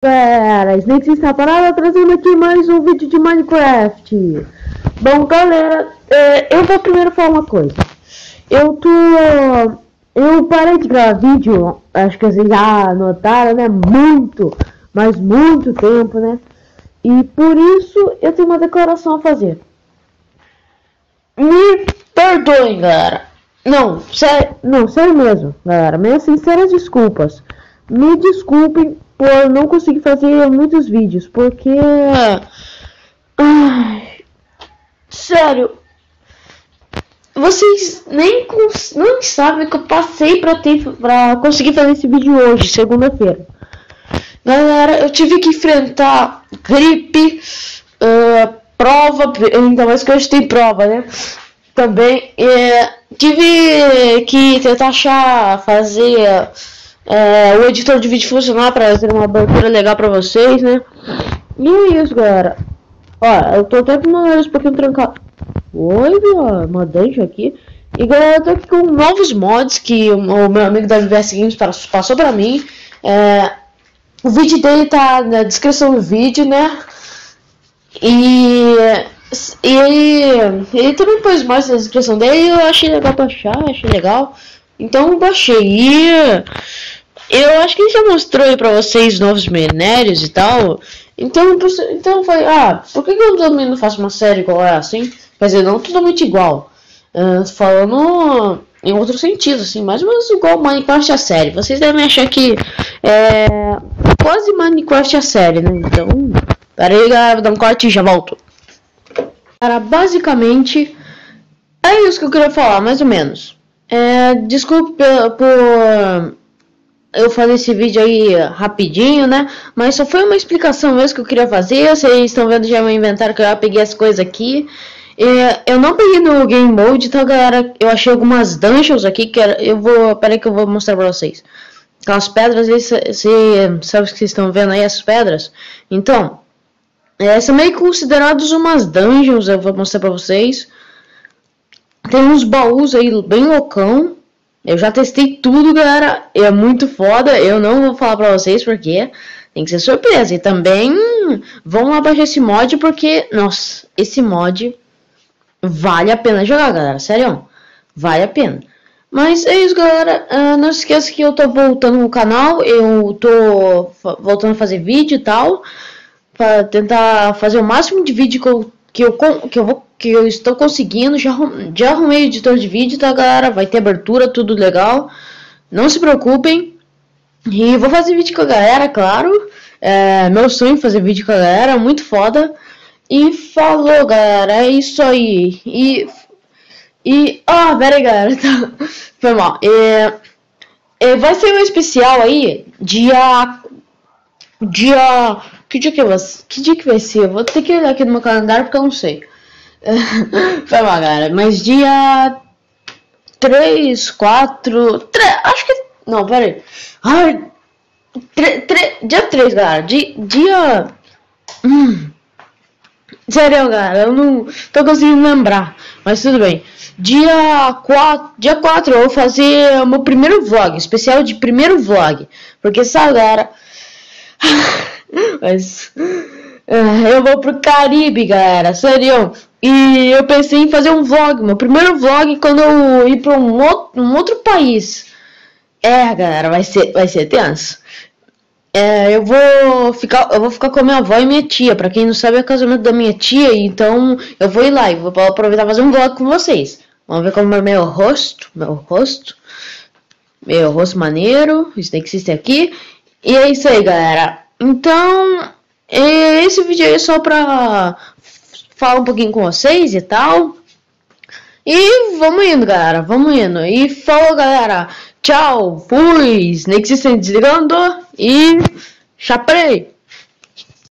Galera, Snake está parada trazendo aqui mais um vídeo de Minecraft. Bom, galera, eu vou primeiro falar uma coisa. Eu parei de gravar vídeo, acho que vocês já notaram, né? Mas muito tempo, né? E por isso eu tenho uma declaração a fazer. Me perdoem, galera. Não, sério mesmo, galera. Minhas sinceras desculpas. Me desculpem por não conseguir fazer muitos vídeos, porque... sério, vocês não sabem o que eu passei pra conseguir fazer esse vídeo hoje, segunda-feira. Galera, eu tive que enfrentar gripe, prova, ainda mais que hoje tem prova, né? Também tive que tentar fazer... o editor de vídeo funcionar para ter uma abertura legal para vocês, né? E é isso, galera. Ó, eu tô até com uma um pouquinho trancado. Oi, uma dungeon aqui. E galera, eu tô aqui com novos mods que o meu amigo da VS Games passou pra mim. O vídeo dele tá na descrição do vídeo, né? E ele também pôs mais na descrição dele. Eu achei legal pra achei legal. Então eu baixei. E eu acho que ele já mostrou aí pra vocês novos minérios e tal. Então foi, por que eu também não faço uma série igual é assim? Quer dizer, não totalmente igual. Falando em outro sentido, assim, mais ou menos igual Minecraft a série. Vocês devem achar que é quase Minecraft a série, né? Então, pera aí, galera, vou dar um corte e já volto. Cara, basicamente, é isso que eu queria falar, mais ou menos. Desculpe por eu fazer esse vídeo aí rapidinho, né? Mas só foi uma explicação mesmo que eu queria fazer. Vocês estão vendo já meu inventário que eu já peguei as coisas aqui. Eu não peguei no Game Mode, tá, galera? Eu achei algumas dungeons aqui que peraí que eu vou mostrar pra vocês. Aquelas pedras, sabe o que vocês estão vendo aí, essas pedras? Então, são meio considerados umas dungeons, eu vou mostrar pra vocês. Tem uns baús aí bem loucão. Eu já testei tudo, galera. É muito foda. Eu não vou falar pra vocês porque tem que ser surpresa. E também vão lá baixar esse mod porque, nossa, esse mod vale a pena jogar, galera. Sério, vale a pena. Mas é isso, galera. Não se esqueça que eu tô voltando no canal. Eu tô voltando a fazer vídeo e tal. Pra tentar fazer o máximo de vídeo que eu estou conseguindo. Já arrumei editor de vídeo, tá, galera? Vai ter abertura, tudo legal. Não se preocupem. E vou fazer vídeo com a galera, claro. Meu sonho é fazer vídeo com a galera, muito foda. E falou, galera, é isso aí. Pera aí, galera. Foi mal. Vai ser um especial aí, que dia que vai ser? Eu vou ter que olhar aqui no meu calendário porque eu não sei. Foi mal, galera. Mas dia 3, 4... 3, acho que... Não, pera aí. Dia 3, galera. Dia... Sério, galera. Eu não tô conseguindo lembrar. Mas tudo bem. Dia 4 eu vou fazer o meu primeiro vlog. Especial de primeiro vlog. Porque, sabe, galera... Mas... eu vou pro Caribe, galera. Sério. E eu pensei em fazer um vlog, meu primeiro vlog quando eu ir para um outro país. Galera, vai ser tenso. Eu vou ficar com a minha avó e minha tia. Pra quem não sabe, é o casamento da minha tia. Então eu vou ir lá e vou aproveitar e fazer um vlog com vocês. Vamos ver como é meu rosto maneiro. Snake System aqui. E é isso aí, galera. Então, esse vídeo aí é só pra falar um pouquinho com vocês e tal. E vamos indo, galera. Vamos indo. E falou, galera. Tchau. Fui. Snake System desligando. E chaprei.